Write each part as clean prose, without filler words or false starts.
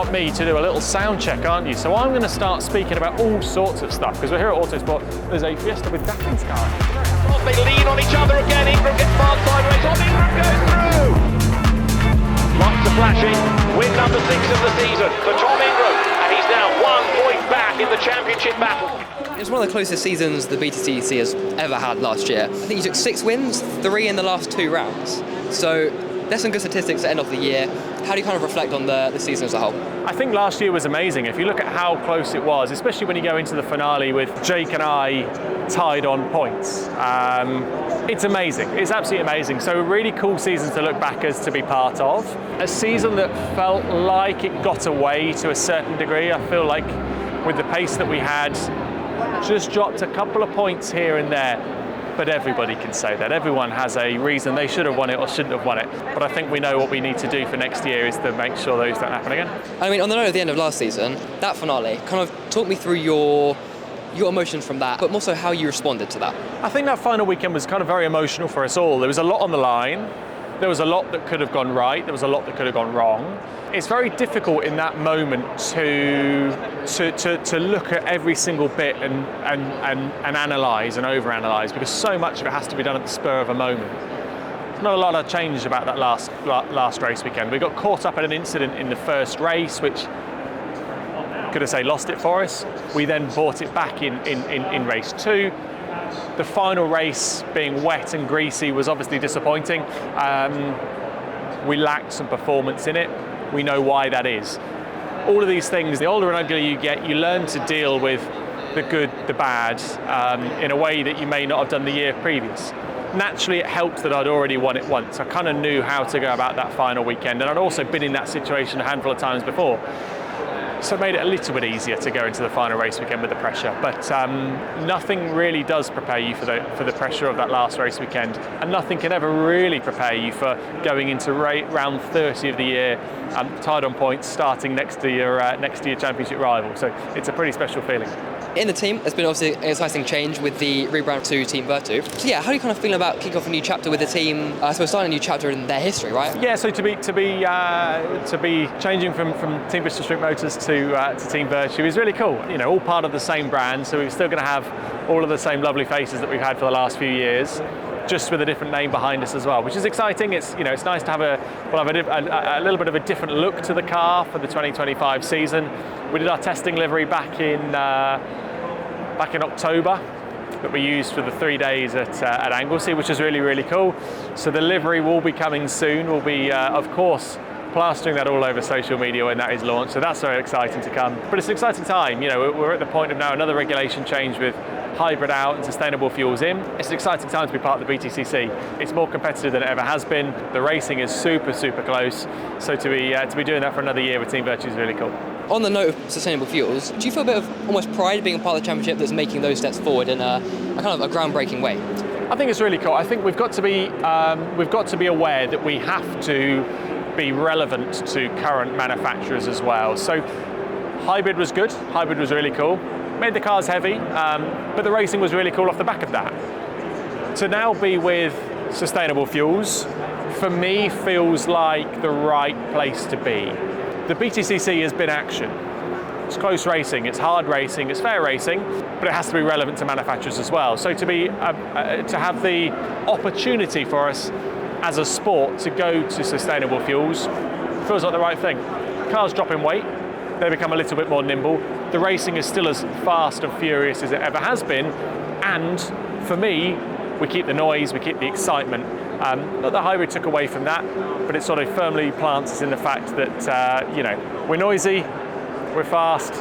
want me to do a little sound check, aren't you? So I'm going to start speaking about all sorts of stuff, because we're here at Autosport. There's a Fiesta with Daffy's car. They lean on each other again. Ingram gets far sideways on. Ingram goes through. Lights are flashing. Win number 6 of the season for Tom Ingram, and he's now 1 point back in the championship battle. It was one of the closest seasons the BTCC has ever had last year. I think you took 6 wins, 3 in the last 2 rounds. So there's some good statistics at the end of the year. How do you kind of reflect on the season as a whole? I think last year was amazing. If you look at how close it was, especially when you go into the finale with Jake and I tied on points, it's amazing. It's absolutely amazing. So a really cool season to look back as to be part of. A season that felt like it got away to a certain degree. I feel like with the pace that we had, just dropped a couple of points here and there. But everybody can say that. Everyone has a reason they should have won it or shouldn't have won it. But I think we know what we need to do for next year is to make sure those don't happen again. I mean, on the note of the end of last season, that finale, kind of talk me through your emotions from that, but more so how you responded to that. I think that final weekend was kind of very emotional for us all. There was a lot on the line. There was a lot that could have gone right. There was a lot that could have gone wrong. It's very difficult in that moment to look at every single bit and analyse and overanalyse, because so much of it has to be done at the spur of a moment. There's not a lot of change about that last race weekend. We got caught up in an incident in the first race, which could have, say, lost it for us. We then brought it back in race 2. The final race being wet and greasy was obviously disappointing. We lacked some performance in it. We know why that is. All of these things, the older and uglier you get, you learn to deal with the good, the bad, in a way that you may not have done the year previous. Naturally, it helped that I'd already won it once. I kind of knew how to go about that final weekend, and I'd also been in that situation a handful of times before. So it made it a little bit easier to go into the final race weekend with the pressure. But nothing really does prepare you for the pressure of that last race weekend, and nothing can ever really prepare you for going into round 30 of the year, tied on points, starting next to your championship rival. So it's a pretty special feeling. In the team, there's been obviously an exciting change with the rebrand to Team Virtu. So yeah, how do you kind of feel about kicking off a new chapter with the team? I suppose starting a new chapter in their history, right? Yeah. So to be changing from Team Bristol Street Motors to Team Virtu is really cool. You know, all part of the same brand, so we're still going to have all of the same lovely faces that we've had for the last few years, just with a different name behind us as well, which is exciting. It's it's nice to have a little bit of a different look to the car for the 2025 season. We did our testing livery back in October that we used for the 3 days at Anglesey, which is really, really cool. So the livery will be coming soon. We'll be, of course, plastering that all over social media when that is launched. So that's very exciting to come. But it's an exciting time. You know, we're at the point of now another regulation change with hybrid out and sustainable fuels in. It's an exciting time to be part of the BTCC. It's more competitive than it ever has been. The racing is super, super close. So to be doing that for another year with Team Virtu is really cool. On the note of sustainable fuels, do you feel a bit of almost pride being a part of the championship that's making those steps forward in a kind of a groundbreaking way? I think it's really cool. I think we've got to be aware that we have to be relevant to current manufacturers as well. So hybrid was good. Hybrid was really cool. Made the cars heavy, but the racing was really cool off the back of that. To now be with sustainable fuels, for me, feels like the right place to be. The BTCC has been action. It's close racing, it's hard racing, it's fair racing, but it has to be relevant to manufacturers as well. So to have the opportunity for us as a sport to go to sustainable fuels feels like the right thing. Cars drop in weight, they become a little bit more nimble. The racing is still as fast and furious as it ever has been, and for me, we keep the noise, we keep the excitement. Not that hybrid took away from that, but it sort of firmly plants us in the fact that we're noisy, we're fast,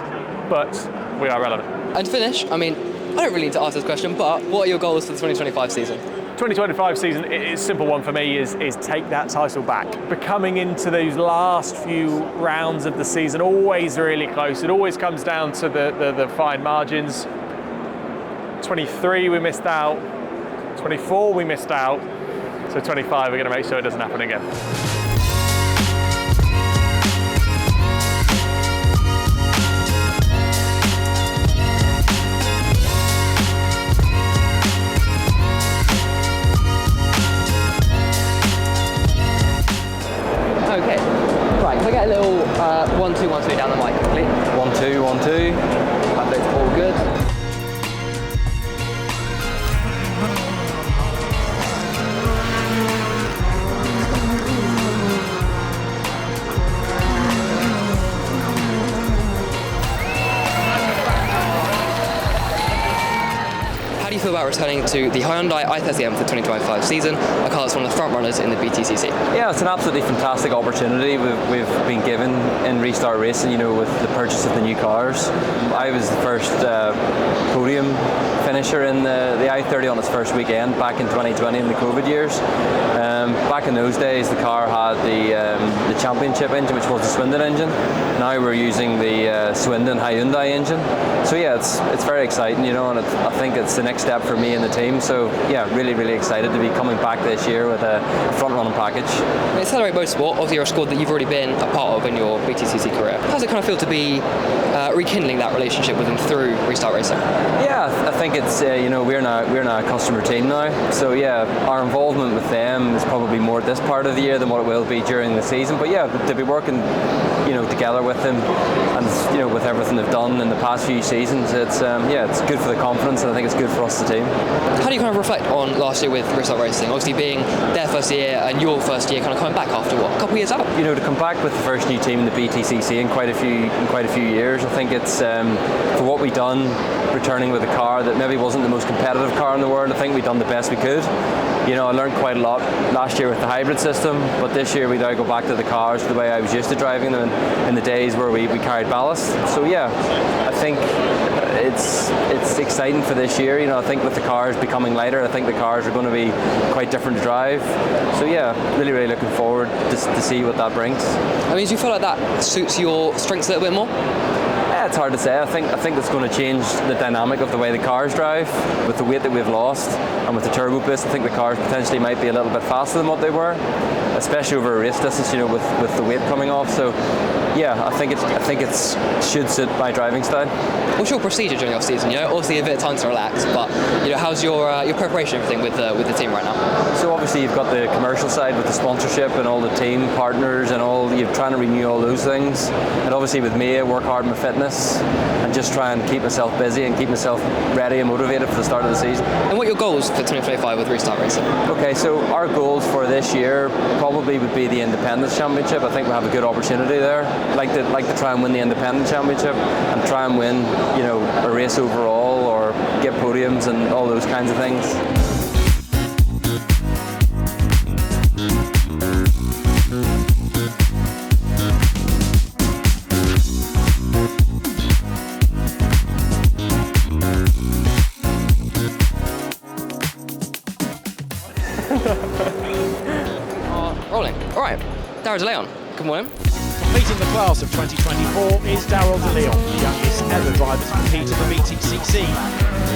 but we are relevant. And to finish, I mean, I don't really need to ask this question, but what are your goals for the 2025 season? 2025 season, it's a simple one for me, is take that title back. Becoming into those last few rounds of the season, always really close. It always comes down to the fine margins. 23 we missed out, 24 we missed out, so 25 we're going to make sure it doesn't happen again. Okay, right, If I get a little 1-2, 1-2 down the mic quickly. 1-2, 1-2. Perfect, all good. How do you feel about returning to the Hyundai i30M for the 2025 season, a car that's one of the front runners in the BTCC? Yeah, it's an absolutely fantastic opportunity we've been given in Restart Racing, you know, with the purchase of the new cars. I was the first podium finisher in the i30 on its first weekend back in 2020 in the COVID years. Back in those days, the car had the championship engine, which was the Swindon engine. Now we're using the Swindon Hyundai engine. So yeah, it's very exciting, you know, and I think it's the next step for me and the team. So yeah, really excited to be coming back this year with a front-running package. Accelerate Motorsport, obviously you're a squad that you've already been a part of in your BTCC career. How does it kind of feel to be rekindling that relationship with them through Restart Racing? Yeah, I think it's you know, we're now a customer team now. So yeah, our involvement with them is probably more this part of the year than what it will be during the season. But yeah, to be working, you know, together with them, and you know, with everything they've done in the past few seasons, it's yeah, it's good for the confidence, and I think it's good for us, the team. How do you kind of reflect on last year with Restart Racing? Obviously being their first year and your first year, kind of coming back after what, a couple of years out? You know, to come back with the first new team in the BTCC in quite a few years, I think it's for what we've done, returning with a car that maybe wasn't the most competitive car in the world. I think we've done the best we could. You know, I learned quite a lot last year with the hybrid system, but this year we now go back to the cars the way I was used to driving them in the days where we carried ballast. So yeah, I think it's exciting for this year. You know, I think with the cars becoming lighter, I think the cars are going to be quite different to drive. So yeah, really looking forward to see what that brings. I mean, do you feel like that suits your strengths a little bit more? Yeah, it's hard to say. I think it's going to change the dynamic of the way the cars drive. With the weight that we've lost and with the turbo boost, I think the cars potentially might be a little bit faster than what they were, especially over a race distance, you know, with the weight coming off. So yeah, I think it should suit my driving style. What's your procedure during your season? You know, obviously a bit of time to relax, but you know, how's your preparation and everything with the team right now? So obviously you've got the commercial side with the sponsorship and all the team partners and all. You're trying to renew all those things, and obviously with me, I work hard on my fitness and just try and keep myself busy and keep myself ready and motivated for the start of the season. And what are your goals for 2025 with Restart Racing? Okay, so our goals for this year probably would be the Independence Championship. I think we have a good opportunity there. Like to try and win the Independent Championship and try and win, you know, a race overall or get podiums and all those kinds of things. Rolling. All right, Daryl DeLeon, good morning. Completing the class of 2024 is Daryl DeLeon, the youngest ever driver to compete in the BTCC.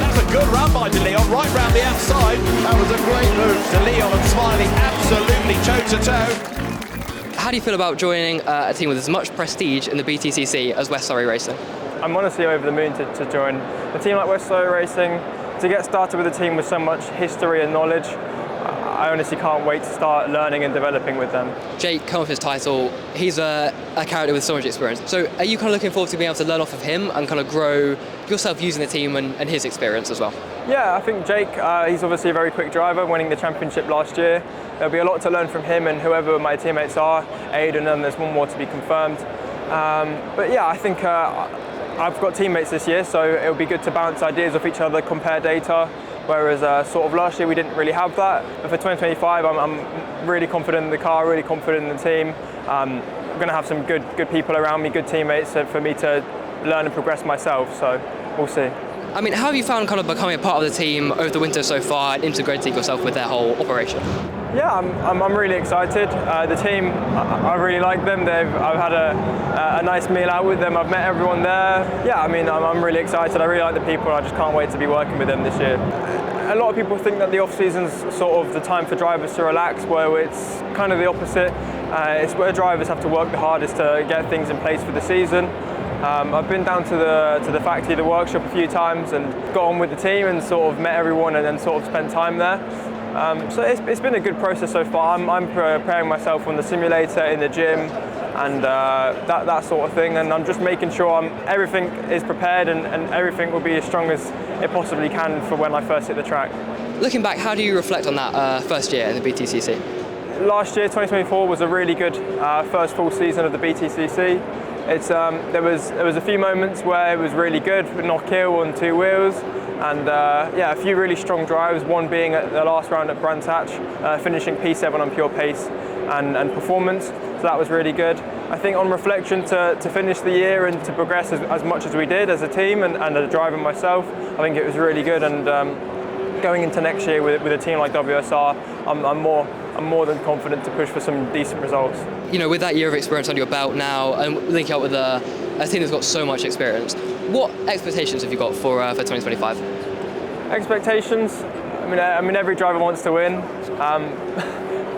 That's a good run by DeLeon, right round the outside. That was a great move. DeLeon and Smiley absolutely toe-to-toe. How do you feel about joining a team with as much prestige in the BTCC as West Surrey Racing? I'm honestly over the moon to join a team like West Surrey Racing, to get started with a team with so much history and knowledge. I honestly can't wait to start learning and developing with them. Jake, coming off his title, he's a character with so much experience. So are you kind of looking forward to being able to learn off of him and kind of grow yourself using the team and his experience as well? Yeah, I think Jake, he's obviously a very quick driver, winning the championship last year. There'll be a lot to learn from him and whoever my teammates are, Aidan, and there's one more to be confirmed. But yeah, I think I've got teammates this year, so it'll be good to bounce ideas off each other, compare data. Whereas sort of last year we didn't really have that. But for 2025, I'm really confident in the car, really confident in the team. I'm going to have some good people around me, good teammates for me to learn and progress myself. So we'll see. I mean, how have you found kind of becoming a part of the team over the winter so far and integrating yourself with their whole operation? Yeah, I'm really excited. The team, I really like them. I've had a nice meal out with them. I've met everyone there. Yeah, I mean, I'm really excited. I really like the people. I just can't wait to be working with them this year. A lot of people think that the off-season's sort of the time for drivers to relax, where it's kind of the opposite. It's where drivers have to work the hardest to get things in place for the season. I've been down to the factory, the workshop a few times and got on with the team and sort of met everyone and then sort of spent time there. So it's been a good process so far. I'm preparing myself on the simulator, in the gym, and that sort of thing. And I'm just making sure everything is prepared and everything will be as strong as it possibly can for when I first hit the track. Looking back, how do you reflect on that first year in the BTCC? Last year, 2024, was a really good first full season of the BTCC. There was a few moments where it was really good with knock-hill on 2 wheels, and a few really strong drives, one being at the last round at Brands Hatch, finishing P7 on pure pace and performance, so that was really good. I think on reflection, to finish the year and to progress as much as we did as a team and as a driver myself, I think it was really good, and going into next year with a team like WSR, I'm more than confident to push for some decent results. You know, with that year of experience under your belt now, and linking up with a team that's got so much experience, what expectations have you got for 2025? Expectations? I mean, every driver wants to win,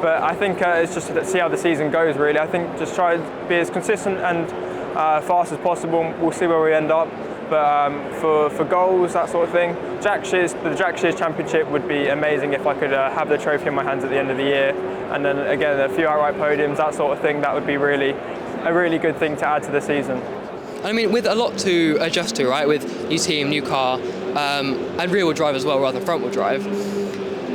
but I think it's just to see how the season goes. Really, I think just try to be as consistent and fast as possible. We'll see where we end up. But for goals, that sort of thing, the Jack Shears Championship would be amazing if I could have the trophy in my hands at the end of the year. And then again, a few outright podiums, that sort of thing, that would be a really good thing to add to the season. I mean, with a lot to adjust to, right? With new team, new car, and rear-wheel drive as well, rather than front-wheel drive.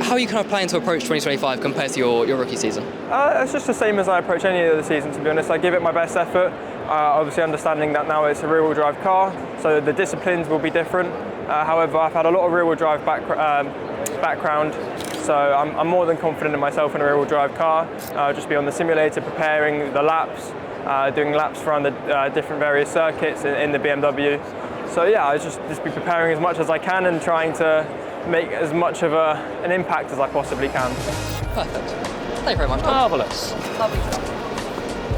How are you kind of planning to approach 2025 compared to your rookie season? It's just the same as I approach any other season, to be honest. I give it my best effort. Obviously understanding that now it's a rear-wheel drive car, so the disciplines will be different. However, I've had a lot of rear-wheel drive background, so I'm more than confident in myself in a rear-wheel drive car. I'll just be on the simulator preparing the laps, doing laps around the different various circuits in the BMW. So yeah, I'll just be preparing as much as I can and trying to make as much of an impact as I possibly can. Perfect. Thank you very much, Tom. Marvellous. Lovely stuff.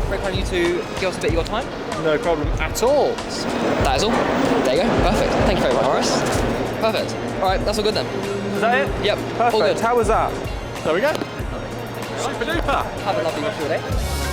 Very kind of you to give us a bit of your time. No problem at all. That is all. There you go. Perfect. Thank you very much. All right. Perfect. All right, that's all good then. Is that it? Yep. Perfect. All good. How was that? There we go. Super duper. Have a lovely rest of your day.